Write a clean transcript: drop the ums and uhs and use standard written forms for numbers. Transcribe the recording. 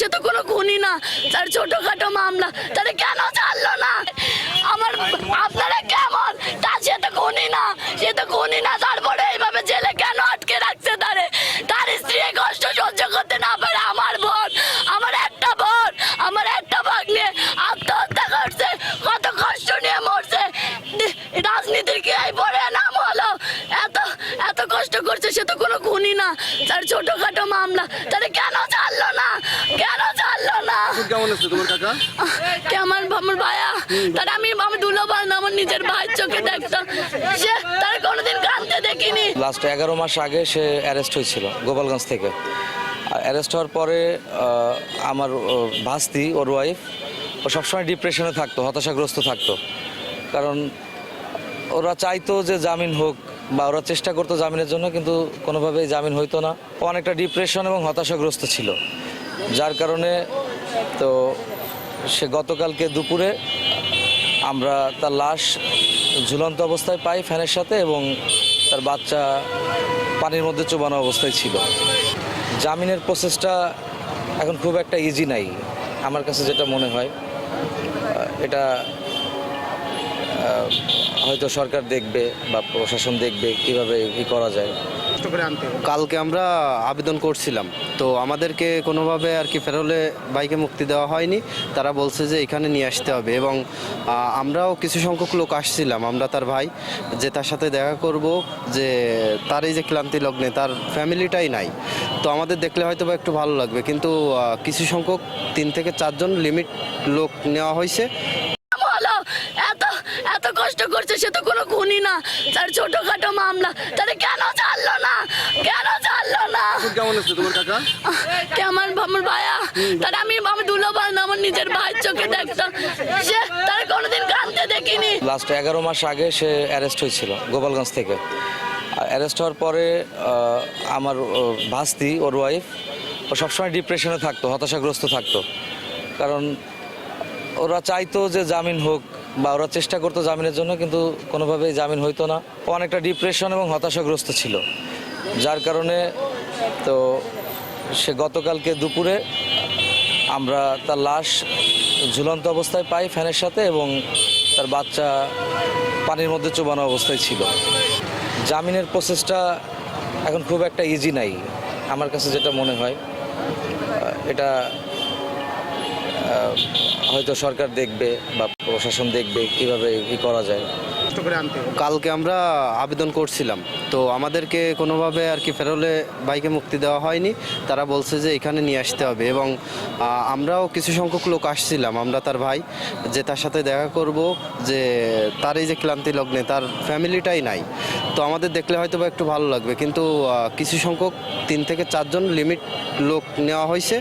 সে তো কোনো খুনি না, তার ছোটখাটো মামলা, তাহলে কেন ছাড়লো না? আমার আপনারা কেমন? সে তো খুনি না, সে তো খুনি না, তারপরে এইভাবে জেলে কেন আটকে রাখছে তারে? তার স্ত্রী কষ্ট সহ্য করতে না পারে। আমার বোন, আমার একটা বোন, আমার একটা ভাগ্নে আত্মহত্যা করছে, কত কষ্ট নিয়ে মরছে। রাজনীতির কি এই পরে নাম হলো? এত এত কষ্ট করছে, সে তো কোনো খুনি না, তার ছোটখাটো মামলা, তাহলে কেন ছাড়লো না? কেন ছাড়লো না? কেমন আছে তোমার কাকা? কে আমার ভাইয়া, তার আমি দুলোবার না, আমার নিজের ভাইয়ের চোখে দেখতাম, সে তার কোনোদিন কাঁদতে দেখিনি। লাস্ট 11 মাস আগে সে অ্যারেস্ট হয়েছিল গোপালগঞ্জ থেকে। অ্যারেস্ট হওয়ার পরে আমার ভাস্তি, ওর ওয়াইফ, ও সবসময় ডিপ্রেশনে থাকতো, হতাশাগ্রস্ত থাকতো। কারণ ওরা চাইতো যে জামিন হোক, বা ওরা চেষ্টা করতো জামিনের জন্য, কিন্তু কোনোভাবেই জামিন হইতো না। ও অনেকটা ডিপ্রেশন এবং হতাশাগ্রস্ত ছিল, যার কারণে তো সে গতকালকে দুপুরে আমরা তার লাশ ঝুলন্ত অবস্থায় পাই ফ্যানের সাথে, এবং তার বাচ্চা পানির মধ্যে চুবানো অবস্থায় ছিল। জামিনের প্রসেসটা এখন খুব একটা ইজি নাই আমার কাছে, যেটা মনে হয়। এটা হয়তো সরকার দেখবে বা প্রশাসন দেখবে কিভাবে কি করা যায়। কালকে আমরা আবেদন করছিলাম, তো আমাদেরকে কোনোভাবে আর কি ফেরোলে বাইকে মুক্তি দেওয়া হয়নি। তারা বলছে যে এখানে নিয়ে আসতে হবে, এবং আমরাও কিছু সংখ্যক লোক আসছিলাম, আমরা তার ভাই, যে তার সাথে দেখা করব, যে তার এই যে ক্লান্তি লগ্নে তার ফ্যামিলিটাই নাই। তো আমাদের দেখলে হয়তো বা একটু ভালো লাগবে, কিন্তু কিছু সংখ্যক 3 থেকে 4 জন লিমিট লোক নেওয়া হয়েছে। এত এত কষ্ট করছে, সে তো কোনো খুনি না, তার ছোটখাটো মামলা, তাহলে কেন ছাড়লো না? কেন ছাড়লো না? কেমন আছে তোমার কাকা? কে আমার ভাইয়া, তার আমি দুলোবার না, আমার নিজের ভাইয়ের চোখে দেখতাম, সে তার কোনোদিন কাঁদতে দেখিনি। লাস্ট 11 মাস আগে সে অ্যারেস্ট হয়েছিল গোপালগঞ্জ থেকে। অ্যারেস্ট হওয়ার পরে আমার ভাস্তি, ওর ওয়াইফ, ও সবসময় ডিপ্রেশনে থাকতো, হতাশাগ্রস্ত থাকতো। কারণ ওরা চাইতো যে জামিন হোক, বা ওরা চেষ্টা করতো জামিনের জন্য, কিন্তু কোনোভাবেই জামিন হইতো না। ও অনেকটা ডিপ্রেশন এবং হতাশাগ্রস্ত ছিল, যার কারণে তো সে গতকালকে দুপুরে আমরা তার লাশ ঝুলন্ত অবস্থায় পাই ফ্যানের সাথে, এবং তার বাচ্চা পানির মধ্যে চুবানো অবস্থায় ছিল। জামিনের প্রসেসটা এখন খুব একটা ইজি নাই আমার কাছে, যেটা মনে হয়। এটা হয়তো সরকার দেখবে বা প্রশাসন দেখবে কিভাবে কি করা যায়। কালকে আমরা আবেদন করছিলাম, তো আমাদেরকে কোনোভাবে আর কি ফেরোলে বাইকে মুক্তি দেওয়া হয়নি। তারা বলছে যে এখানে নিয়ে আসতে হবে, এবং আমরাও কিছু সংখ্যক লোক আসছিলাম, আমরা তার ভাই, যে তার সাথে দেখা করব, যে তার এই যে ক্লান্তি লগ্নে তার ফ্যামিলিটাই নাই। তো আমাদের দেখলে হয়তো বা একটু ভালো লাগবে, কিন্তু কিছু সংখ্যক 3 থেকে 4 জন লিমিট লোক নেওয়া হয়েছে।